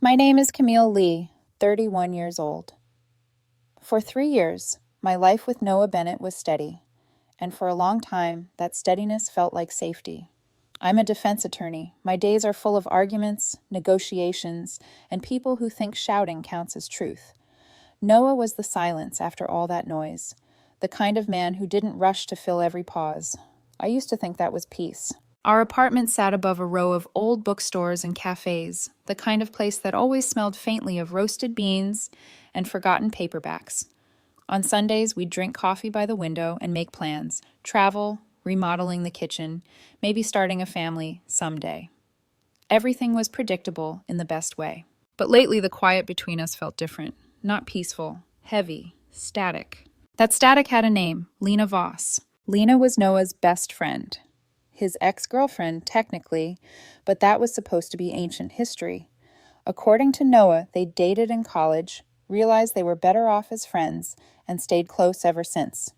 My name is Camille Lee, 31 years old. For 3 years, my life with Noah Bennett was steady, and for a long time, that steadiness felt like safety. I'm a defense attorney. My days are full of arguments, negotiations, and people who think shouting counts as truth. Noah was the silence after all that noise, the kind of man who didn't rush to fill every pause. I used to think that was peace. Our apartment sat above a row of old bookstores and cafes, the kind of place that always smelled faintly of roasted beans and forgotten paperbacks. On Sundays, we'd drink coffee by the window and make plans, travel, remodeling the kitchen, maybe starting a family someday. Everything was predictable in the best way. But lately, the quiet between us felt different. Not peaceful, heavy, static. That static had a name, Lena Voss. Lena was Noah's best friend. His ex-girlfriend, technically, but that was supposed to be ancient history. According to Noah, they dated in college, realized they were better off as friends, and stayed close ever since.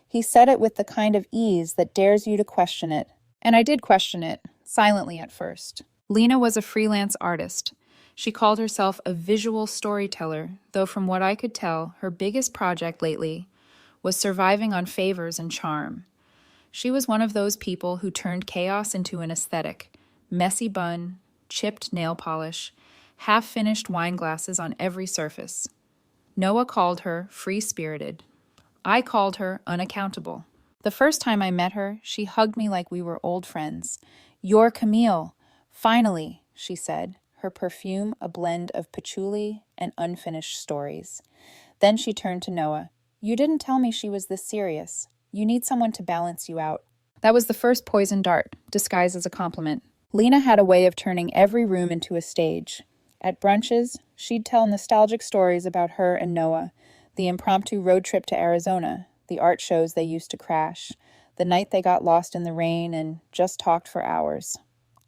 He said it with the kind of ease that dares you to question it. And I did question it, silently at first. Lena was a freelance artist. She called herself a visual storyteller, though from what I could tell, her biggest project lately was surviving on favors and charm. She was one of those people who turned chaos into an aesthetic. Messy bun, chipped nail polish, half-finished wine glasses on every surface. Noah called her free-spirited. I called her unaccountable. The first time I met her, she hugged me like we were old friends. "You're Camille. Finally," she said, her perfume a blend of patchouli and unfinished stories. Then she turned to Noah. "You didn't tell me she was this serious. You need someone to balance you out." That was the first poison dart, disguised as a compliment. Lena had a way of turning every room into a stage. At brunches, she'd tell nostalgic stories about her and Noah, the impromptu road trip to Arizona, the art shows they used to crash, the night they got lost in the rain and just talked for hours.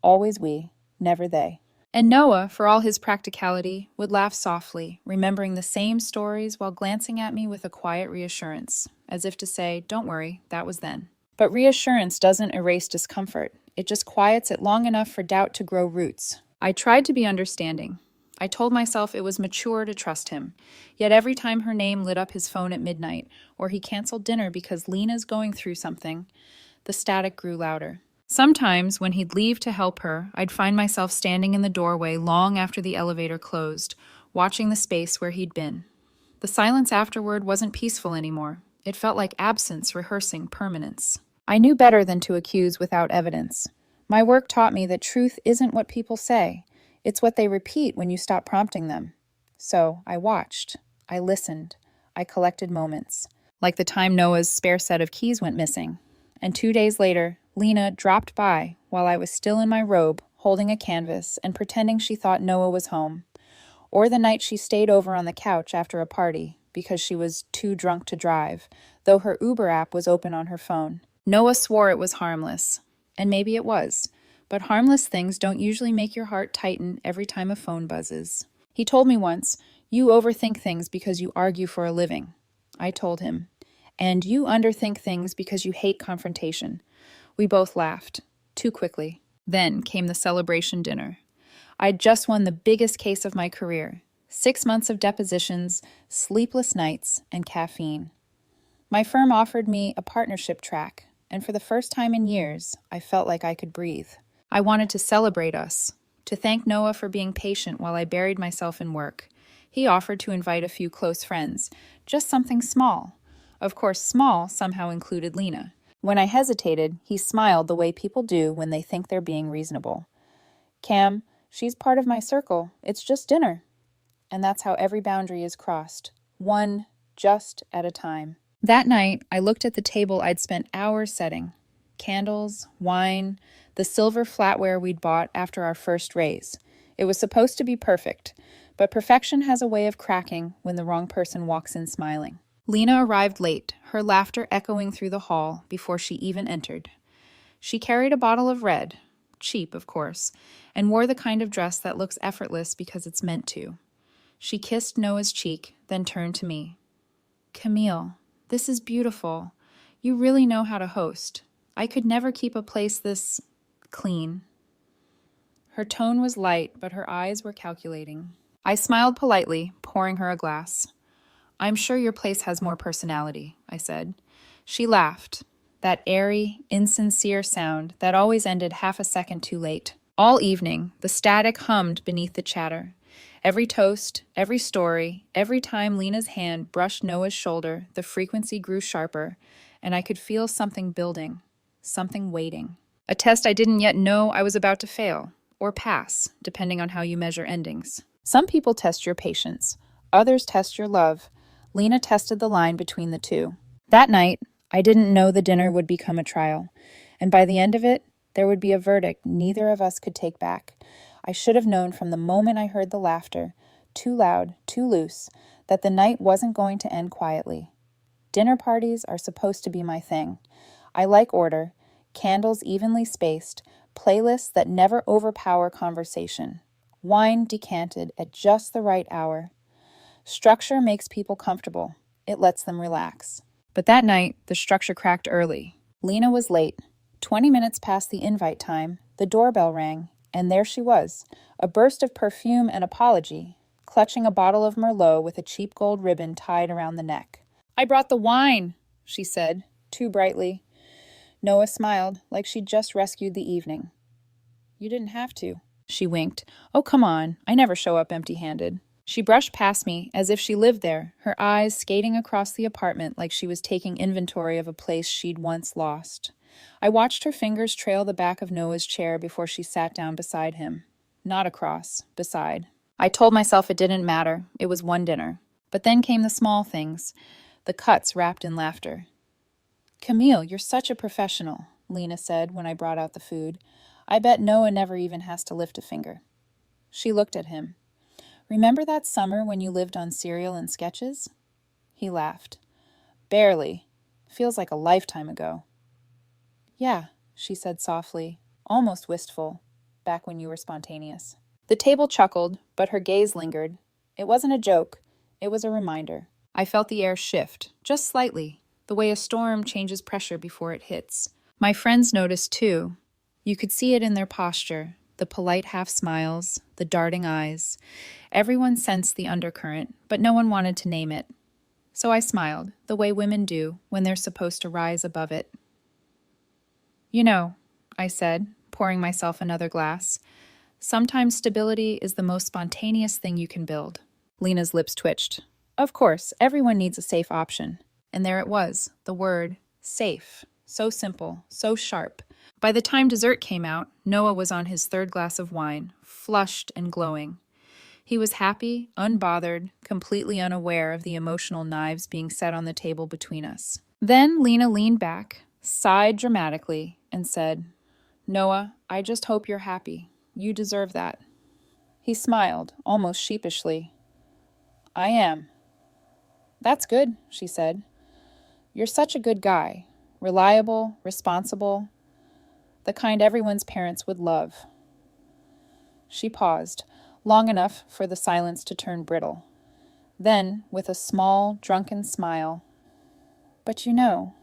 Always we, never they. And Noah, for all his practicality, would laugh softly, remembering the same stories while glancing at me with a quiet reassurance, as if to say, "Don't worry, that was then." But reassurance doesn't erase discomfort. It just quiets it long enough for doubt to grow roots. I tried to be understanding. I told myself it was mature to trust him. Yet every time her name lit up his phone at midnight, or he canceled dinner because Lena's going through something, the static grew louder. Sometimes, when he'd leave to help her, I'd find myself standing in the doorway long after the elevator closed, watching the space where he'd been. The silence afterward wasn't peaceful anymore. It felt like absence rehearsing permanence. I knew better than to accuse without evidence. My work taught me that truth isn't what people say. It's what they repeat when you stop prompting them. So I watched. I listened. I collected moments. Like the time Noah's spare set of keys went missing. And 2 days later, Lena dropped by while I was still in my robe, holding a canvas and pretending she thought Noah was home. Or the night she stayed over on the couch after a party because she was too drunk to drive, though her Uber app was open on her phone. Noah swore it was harmless. And maybe it was. But harmless things don't usually make your heart tighten every time a phone buzzes. He told me once, "You overthink things because you argue for a living." I told him, "And you underthink things because you hate confrontation." We both laughed, too quickly. Then came the celebration dinner. I'd just won the biggest case of my career. 6 months of depositions, sleepless nights, and caffeine. My firm offered me a partnership track, and for the first time in years, I felt like I could breathe. I wanted to celebrate us, to thank Noah for being patient while I buried myself in work. He offered to invite a few close friends, just something small. Of course, small somehow included Lena. When I hesitated, he smiled the way people do when they think they're being reasonable. "Cam, she's part of my circle. It's just dinner." And that's how every boundary is crossed, one just at a time. That night, I looked at the table I'd spent hours setting. Candles, wine, the silver flatware we'd bought after our first raise. It was supposed to be perfect, but perfection has a way of cracking when the wrong person walks in smiling. Lena arrived late, her laughter echoing through the hall before she even entered. She carried a bottle of red, cheap of course, and wore the kind of dress that looks effortless because it's meant to. She kissed Noah's cheek, then turned to me. "Camille, this is beautiful. You really know how to host. I could never keep a place this clean." Her tone was light, but her eyes were calculating. I smiled politely, pouring her a glass. I'm sure your place has more personality, I said. She laughed, that airy, insincere sound that always ended half a second too late. All evening, the static hummed beneath the chatter. Every toast, every story, every time Lena's hand brushed Noah's shoulder, the frequency grew sharper, and I could feel something building, something waiting. A test I didn't yet know I was about to fail, or pass, depending on how you measure endings. Some people test your patience, others test your love. Lena tested the line between the two. That night, I didn't know the dinner would become a trial, and by the end of it, there would be a verdict neither of us could take back. I should have known from the moment I heard the laughter, too loud, too loose, that the night wasn't going to end quietly. Dinner parties are supposed to be my thing. I like order, candles evenly spaced, playlists that never overpower conversation, wine decanted at just the right hour. Structure makes people comfortable. It lets them relax. But that night, the structure cracked early. Lena was late. 20 minutes past the invite time, the doorbell rang, and there she was, a burst of perfume and apology, clutching a bottle of Merlot with a cheap gold ribbon tied around the neck. I brought the wine, she said, too brightly. Noah smiled, like she'd just rescued the evening. You didn't have to. She winked. Oh, come on. I never show up empty-handed. She brushed past me as if she lived there, her eyes skating across the apartment like she was taking inventory of a place she'd once lost. I watched her fingers trail the back of Noah's chair before she sat down beside him. Not across, beside. I told myself it didn't matter. It was one dinner. But then came the small things, the cuts wrapped in laughter. Camille, you're such a professional, Lena said when I brought out the food. I bet Noah never even has to lift a finger. She looked at him. Remember that summer when you lived on cereal and sketches? He laughed. Barely. Feels like a lifetime ago. Yeah, she said softly, almost wistful, back when you were spontaneous. The table chuckled, but her gaze lingered. It wasn't a joke. It was a reminder. I felt the air shift, just slightly, the way a storm changes pressure before it hits. My friends noticed too. You could see it in their posture, the polite half-smiles, the darting eyes. Everyone sensed the undercurrent, but no one wanted to name it. So I smiled, the way women do when they're supposed to rise above it. You know, I said, pouring myself another glass, sometimes stability is the most spontaneous thing you can build. Lena's lips twitched. Of course, everyone needs a safe option. And there it was, the word, safe. So simple, so sharp. By the time dessert came out, Noah was on his third glass of wine, flushed and glowing. He was happy, unbothered, completely unaware of the emotional knives being set on the table between us. Then Lena leaned back, sighed dramatically, and said, Noah, I just hope you're happy. You deserve that. He smiled, almost sheepishly. I am. That's good, she said. You're such a good guy. Reliable, responsible, the kind everyone's parents would love. She paused, long enough for the silence to turn brittle. Then, with a small, drunken smile, but you know,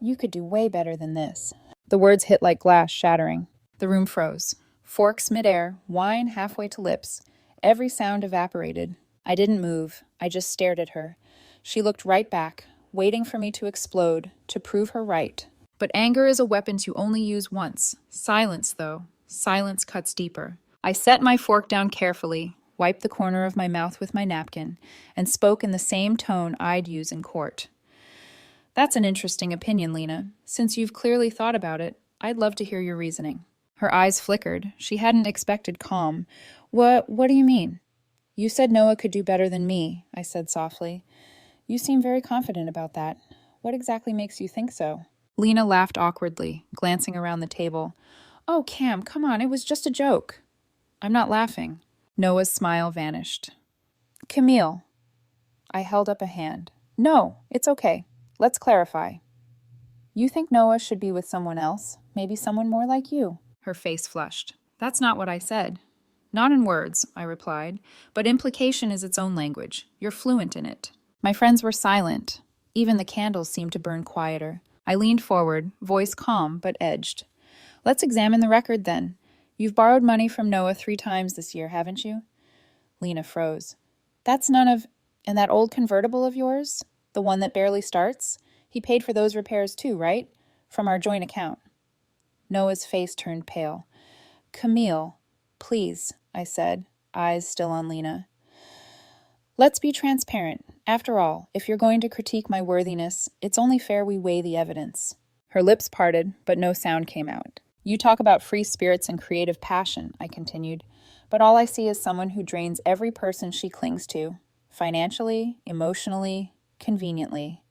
you could do way better than this. The words hit like glass, shattering. The room froze. Forks midair, wine halfway to lips. Every sound evaporated. I didn't move. I just stared at her. She looked right back, waiting for me to explode, to prove her right. But anger is a weapon you only use once. Silence, though. Silence cuts deeper. I set my fork down carefully, wiped the corner of my mouth with my napkin, and spoke in the same tone I'd use in court. That's an interesting opinion, Lena. Since you've clearly thought about it, I'd love to hear your reasoning. Her eyes flickered. She hadn't expected calm. What do you mean? You said Noah could do better than me, I said softly. You seem very confident about that. What exactly makes you think so? Lena laughed awkwardly, glancing around the table. Oh, Cam, come on, it was just a joke. I'm not laughing. Noah's smile vanished. Camille. I held up a hand. No, it's okay. Let's clarify. You think Noah should be with someone else, maybe someone more like you. Her face flushed. That's not what I said. Not in words, I replied, but implication is its own language. You're fluent in it. My friends were silent. Even the candles seemed to burn quieter. I leaned forward, voice calm but edged. Let's examine the record then. You've borrowed money from Noah 3 times this year, haven't you? Lena froze. That's none of... And that old convertible of yours? The one that barely starts? He paid for those repairs too, right? From our joint account. Noah's face turned pale. Camille, please, I said, eyes still on Lena. Let's be transparent. After all, if you're going to critique my worthiness, it's only fair we weigh the evidence. Her lips parted, but no sound came out. You talk about free spirits and creative passion, I continued, but all I see is someone who drains every person she clings to, financially, emotionally, conveniently.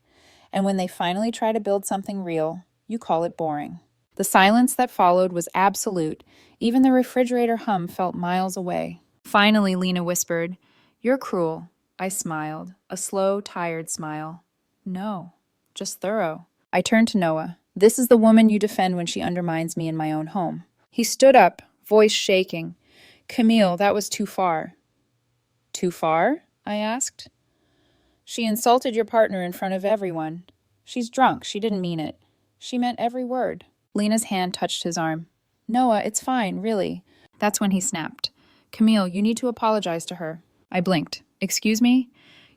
And when they finally try to build something real, you call it boring. The silence that followed was absolute. Even the refrigerator hum felt miles away. Finally, Lena whispered, "You're cruel." I smiled, a slow, tired smile. No, just thorough. I turned to Noah. This is the woman you defend when she undermines me in my own home. He stood up, voice shaking. Camille, that was too far. Too far? I asked. She insulted your partner in front of everyone. She's drunk. She didn't mean it. She meant every word. Lena's hand touched his arm. Noah, it's fine, really. That's when he snapped. Camille, you need to apologize to her. I blinked. Excuse me?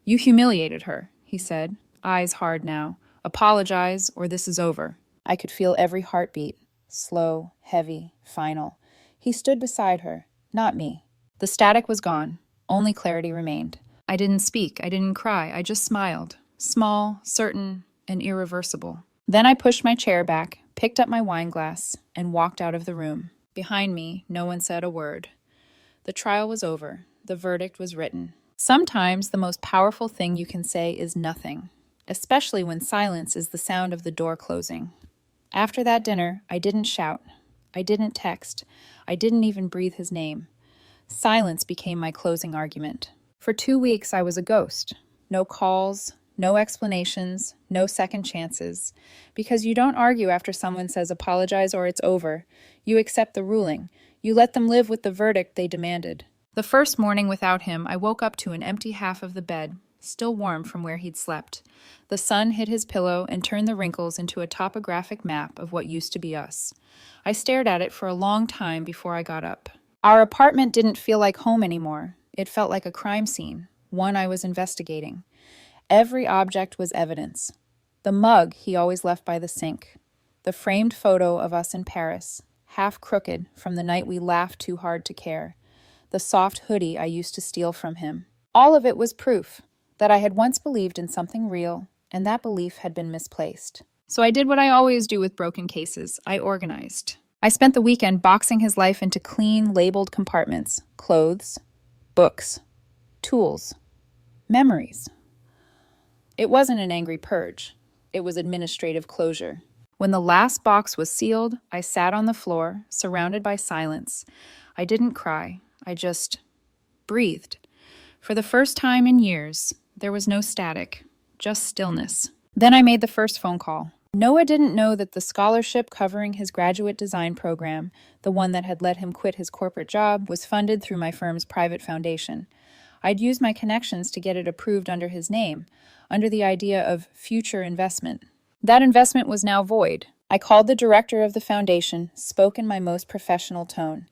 You humiliated her, he said, eyes hard now. Apologize, or this is over. I could feel every heartbeat. Slow, heavy, final. He stood beside her, not me. The static was gone. Only clarity remained. I didn't speak. I didn't cry. I just smiled. Small, certain, and irreversible. Then I pushed my chair back, picked up my wine glass, and walked out of the room. Behind me, no one said a word. The trial was over. The verdict was written. Sometimes the most powerful thing you can say is nothing, especially when silence is the sound of the door closing. After that dinner, I didn't shout. I didn't text. I didn't even breathe his name. Silence became my closing argument. For 2 weeks, I was a ghost. No calls, no explanations, no second chances. Because you don't argue after someone says apologize or it's over. You accept the ruling. You let them live with the verdict they demanded. The first morning without him, I woke up to an empty half of the bed, still warm from where he'd slept. The sun hit his pillow and turned the wrinkles into a topographic map of what used to be us. I stared at it for a long time before I got up. Our apartment didn't feel like home anymore. It felt like a crime scene, one I was investigating. Every object was evidence. The mug he always left by the sink. The framed photo of us in Paris, half crooked from the night we laughed too hard to care. The soft hoodie I used to steal from him. All of it was proof that I had once believed in something real, and that belief had been misplaced. So I did what I always do with broken cases. I organized. I spent the weekend boxing his life into clean, labeled compartments. Clothes, books, tools, memories. It wasn't an angry purge. It was administrative closure. When the last box was sealed, I sat on the floor, surrounded by silence. I didn't cry. I just breathed. For the first time in years, there was no static, just stillness. Then I made the first phone call. Noah didn't know that the scholarship covering his graduate design program, the one that had let him quit his corporate job, was funded through my firm's private foundation. I'd used my connections to get it approved under his name, under the idea of future investment. That investment was now void. I called the director of the foundation, spoke in my most professional tone.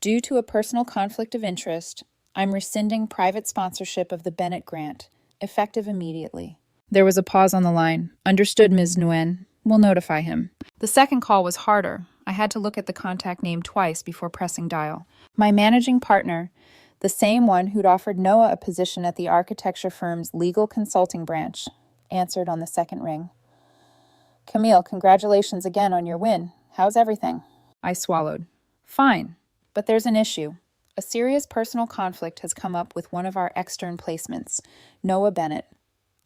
Due to a personal conflict of interest, I'm rescinding private sponsorship of the Bennett grant, effective immediately. There was a pause on the line. Understood, Ms. Nguyen. We'll notify him. The second call was harder. I had to look at the contact name twice before pressing dial. My managing partner, the same one who'd offered Noah a position at the architecture firm's legal consulting branch, answered on the second ring. Camille, congratulations again on your win. How's everything? I swallowed. Fine. But there's an issue. A serious personal conflict has come up with one of our extern placements, Noah Bennett.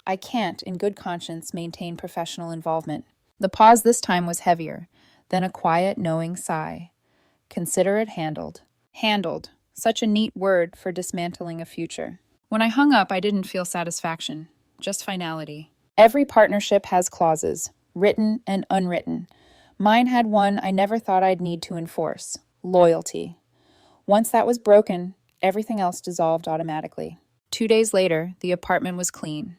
I can't, in good conscience, maintain professional involvement. The pause this time was heavier, then a quiet, knowing sigh. Consider it handled. Handled. Such a neat word for dismantling a future. When I hung up, I didn't feel satisfaction, just finality. Every partnership has clauses, written and unwritten. Mine had one I never thought I'd need to enforce. Loyalty. Once that was broken, everything else dissolved automatically. 2 days later, the apartment was clean.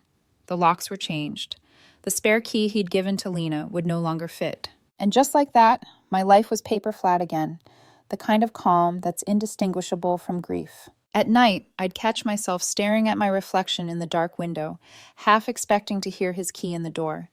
The locks were changed. The spare key he'd given to Lena would no longer fit. And just like that, my life was paper flat again, the kind of calm that's indistinguishable from grief. At night, I'd catch myself staring at my reflection in the dark window, half expecting to hear his key in the door.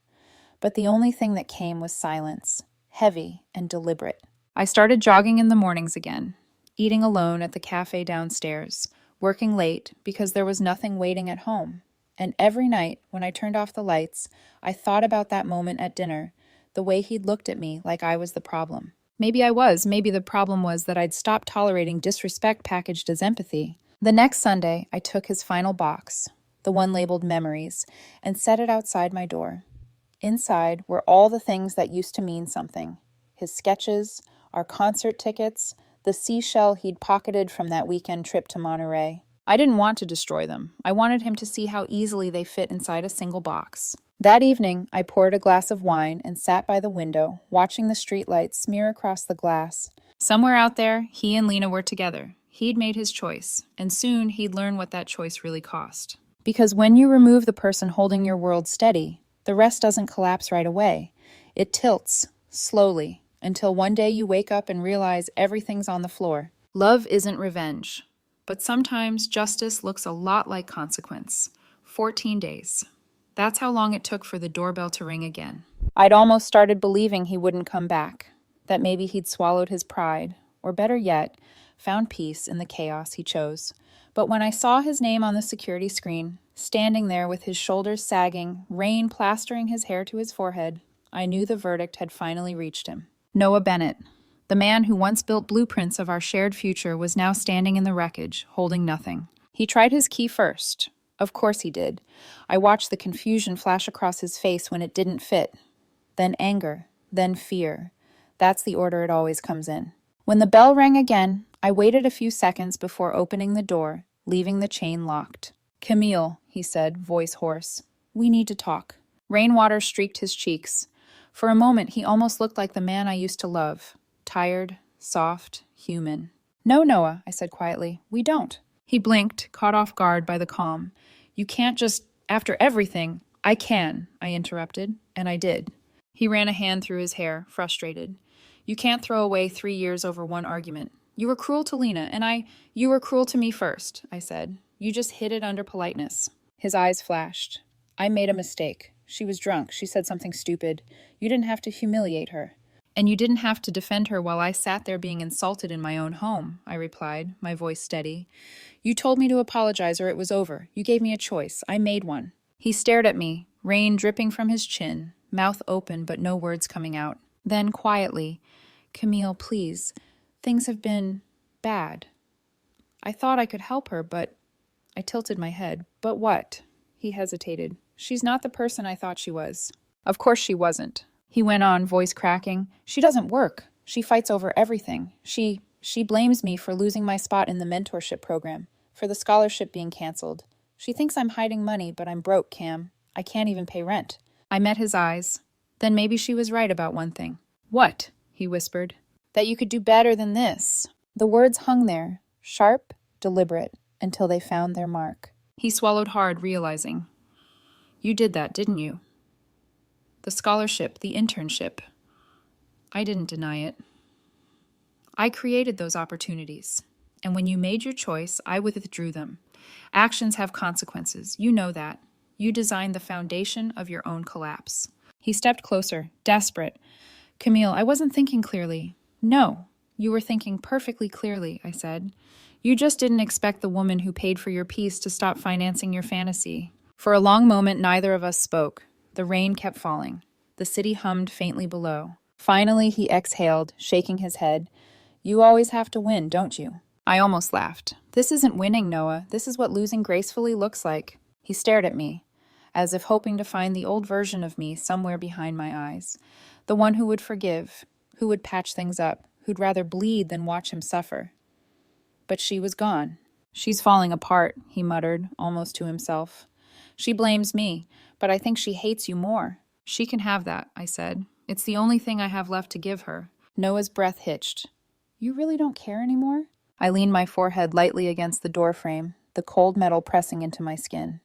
But the only thing that came was silence, heavy and deliberate. I started jogging in the mornings again, eating alone at the cafe downstairs, working late because there was nothing waiting at home. And every night, when I turned off the lights, I thought about that moment at dinner, the way he'd looked at me like I was the problem. Maybe I was. Maybe the problem was that I'd stopped tolerating disrespect packaged as empathy. The next Sunday, I took his final box, the one labeled Memories, and set it outside my door. Inside were all the things that used to mean something. His sketches, our concert tickets, the seashell he'd pocketed from that weekend trip to Monterey. I didn't want to destroy them. I wanted him to see how easily they fit inside a single box. That evening, I poured a glass of wine and sat by the window, watching the streetlights smear across the glass. Somewhere out there, he and Lena were together. He'd made his choice, and soon he'd learn what that choice really cost. Because when you remove the person holding your world steady, the rest doesn't collapse right away. It tilts, slowly, until one day you wake up and realize everything's on the floor. Love isn't revenge, but sometimes justice looks a lot like consequence. 14 days. That's how long it took for the doorbell to ring again. I'd almost started believing he wouldn't come back, that maybe he'd swallowed his pride, or better yet, found peace in the chaos he chose. But when I saw his name on the security screen, standing there with his shoulders sagging, rain plastering his hair to his forehead, I knew the verdict had finally reached him. Noah Bennett, the man who once built blueprints of our shared future, was now standing in the wreckage, holding nothing. He tried his key first. Of course he did. I watched the confusion flash across his face when it didn't fit. Then anger, then fear. That's the order it always comes in. When the bell rang again, I waited a few seconds before opening the door, leaving the chain locked. "Camille," he said, voice hoarse. "We need to talk." Rainwater streaked his cheeks. For a moment, he almost looked like the man I used to love. Tired, soft, human. "No, Noah," I said quietly. "We don't." He blinked, caught off guard by the calm. "You can't just, after everything—" "I can," I interrupted, and I did. He ran a hand through his hair, frustrated. "You can't throw away 3 years over one argument. You were cruel to Lena, and you were cruel to me first," I said. "You just hid it under politeness." His eyes flashed. "I made a mistake. She was drunk. She said something stupid. You didn't have to humiliate her." "And you didn't have to defend her while I sat there being insulted in my own home," I replied, my voice steady. "You told me to apologize or it was over. You gave me a choice. I made one." He stared at me, rain dripping from his chin, mouth open but no words coming out. Then, quietly, "Camille, please. Things have been bad. I thought I could help her, but—" I tilted my head. "But what?" He hesitated. "She's not the person I thought she was." "Of course she wasn't," he went on, voice cracking. "She doesn't work. She fights over everything. She blames me for losing my spot in the mentorship program, for the scholarship being canceled. She thinks I'm hiding money, but I'm broke, Cam. I can't even pay rent." I met his eyes. Then maybe she was right about one thing. "What?" he whispered. "That you could do better than this." The words hung there, sharp, deliberate, until they found their mark. He swallowed hard, realizing. "You did that, didn't you? The scholarship, the internship. I didn't deny it. I created those opportunities. And when you made your choice, I withdrew them. Actions have consequences. You know that. You designed the foundation of your own collapse." He stepped closer, desperate. "Camille, I wasn't thinking clearly." "No, you were thinking perfectly clearly," I said. "You just didn't expect the woman who paid for your peace to stop financing your fantasy." For a long moment, neither of us spoke. The rain kept falling. The city hummed faintly below. Finally, he exhaled, shaking his head. "You always have to win, don't you?" I almost laughed. "This isn't winning, Noah. This is what losing gracefully looks like." He stared at me, as if hoping to find the old version of me somewhere behind my eyes. The one who would forgive, who would patch things up, who'd rather bleed than watch him suffer. But she was gone. "She's falling apart," he muttered, almost to himself. "She blames me, but I think she hates you more." "She can have that," I said. "It's the only thing I have left to give her." Noah's breath hitched. "You really don't care anymore?" I leaned my forehead lightly against the doorframe, the cold metal pressing into my skin.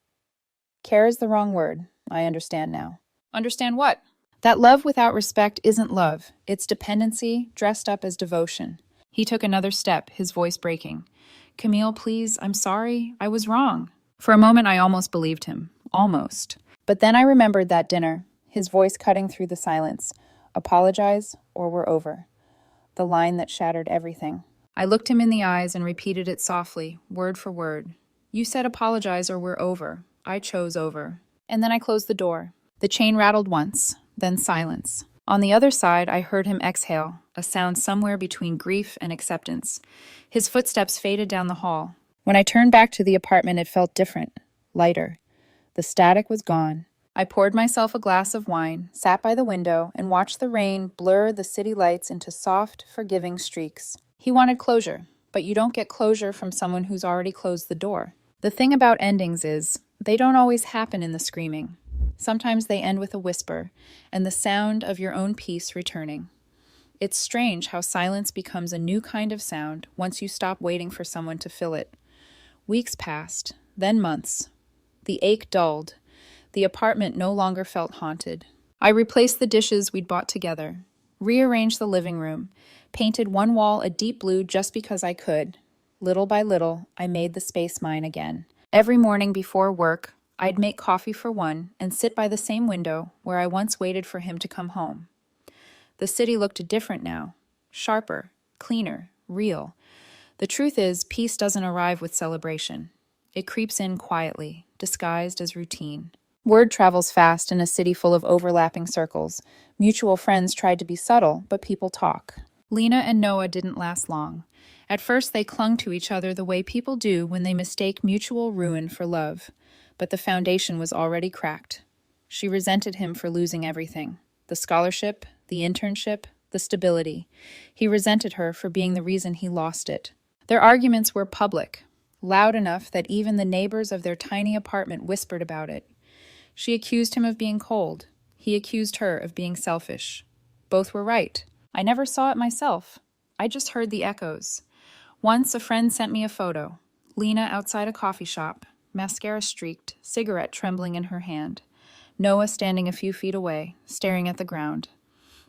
"Care is the wrong word. I understand now." "Understand what?" "That love without respect isn't love. It's dependency dressed up as devotion." He took another step, his voice breaking. Camille, please, I'm sorry. I was wrong. For a moment, I almost believed him. Almost. But then I remembered that dinner, his voice cutting through the silence. Apologize or we're over. The line that shattered everything. I looked him in the eyes and repeated it softly, word for word. You said apologize or we're over. I chose over. And then I closed the door. The chain rattled once, then silence. On the other side, I heard him exhale, a sound somewhere between grief and acceptance. His footsteps faded down the hall. When I turned back to the apartment, it felt different, lighter. The static was gone. I poured myself a glass of wine, sat by the window, and watched the rain blur the city lights into soft, forgiving streaks. He wanted closure, but you don't get closure from someone who's already closed the door. The thing about endings is, they don't always happen in the screaming. Sometimes they end with a whisper, and the sound of your own peace returning. It's strange how silence becomes a new kind of sound once you stop waiting for someone to fill it. Weeks passed, then months. The ache dulled. The apartment no longer felt haunted. I replaced the dishes we'd bought together, rearranged the living room, painted one wall a deep blue just because I could. Little by little, I made the space mine again. Every morning before work, I'd make coffee for one and sit by the same window where I once waited for him to come home. The city looked different now, sharper, cleaner, real. The truth is, peace doesn't arrive with celebration. It creeps in quietly, disguised as routine. Word travels fast in a city full of overlapping circles. Mutual friends tried to be subtle, but people talk. Lena and Noah didn't last long. At first, they clung to each other the way people do when they mistake mutual ruin for love. But the foundation was already cracked. She resented him for losing everything. The scholarship, the internship, the stability. He resented her for being the reason he lost it. Their arguments were public, loud enough that even the neighbors of their tiny apartment whispered about it. She accused him of being cold. He accused her of being selfish. Both were right. I never saw it myself. I just heard the echoes. Once a friend sent me a photo. Lena outside a coffee shop, mascara streaked, cigarette trembling in her hand. Noah standing a few feet away, staring at the ground.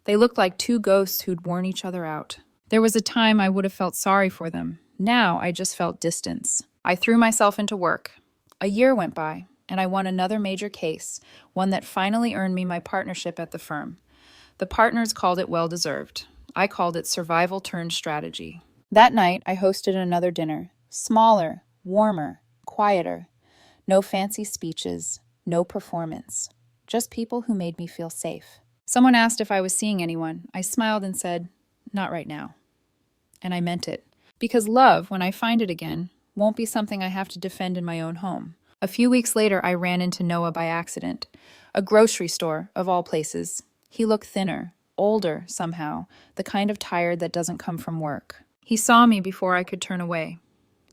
They looked like two ghosts who'd worn each other out. There was a time I would have felt sorry for them. Now I just felt distance. I threw myself into work. A year went by, and I won another major case, one that finally earned me my partnership at the firm. The partners called it well-deserved. I called it survival turned strategy. That night, I hosted another dinner. Smaller, warmer, quieter. No fancy speeches, no performance. Just people who made me feel safe. Someone asked if I was seeing anyone. I smiled and said, not right now. And I meant it. Because love, when I find it again, won't be something I have to defend in my own home. A few weeks later, I ran into Noah by accident. A grocery store, of all places. He looked thinner, older somehow, the kind of tired that doesn't come from work. He saw me before I could turn away.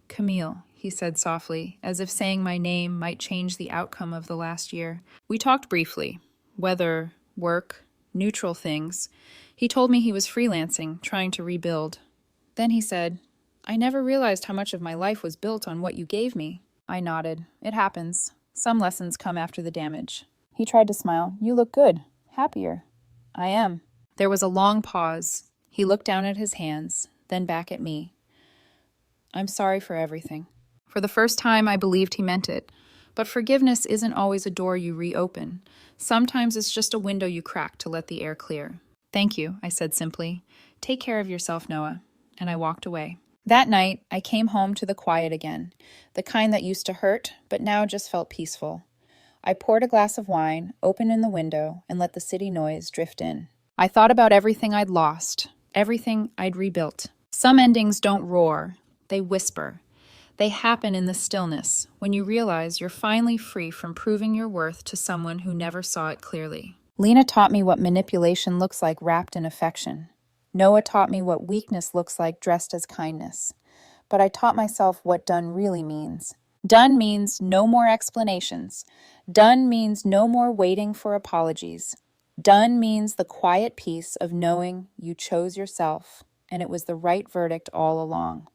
Camille, he said softly, as if saying my name might change the outcome of the last year. We talked briefly. Weather, work, neutral things. He told me he was freelancing, trying to rebuild. Then he said, I never realized how much of my life was built on what you gave me. I nodded. It happens. Some lessons come after the damage. He tried to smile. You look good. Happier. I am. There was a long pause. He looked down at his hands, then back at me. I'm sorry for everything. For the first time, I believed he meant it. But forgiveness isn't always a door you reopen. Sometimes it's just a window you crack to let the air clear. Thank you, I said simply. Take care of yourself, Noah. And I walked away. That night, I came home to the quiet again, the kind that used to hurt, but now just felt peaceful. I poured a glass of wine, opened in the window, and let the city noise drift in. I thought about everything I'd lost, everything I'd rebuilt. Some endings don't roar, they whisper. They happen in the stillness, when you realize you're finally free from proving your worth to someone who never saw it clearly. Lena taught me what manipulation looks like wrapped in affection. Noah taught me what weakness looks like dressed as kindness. But I taught myself what done really means. Done means no more explanations. Done means no more waiting for apologies. Done means the quiet peace of knowing you chose yourself, and it was the right verdict all along.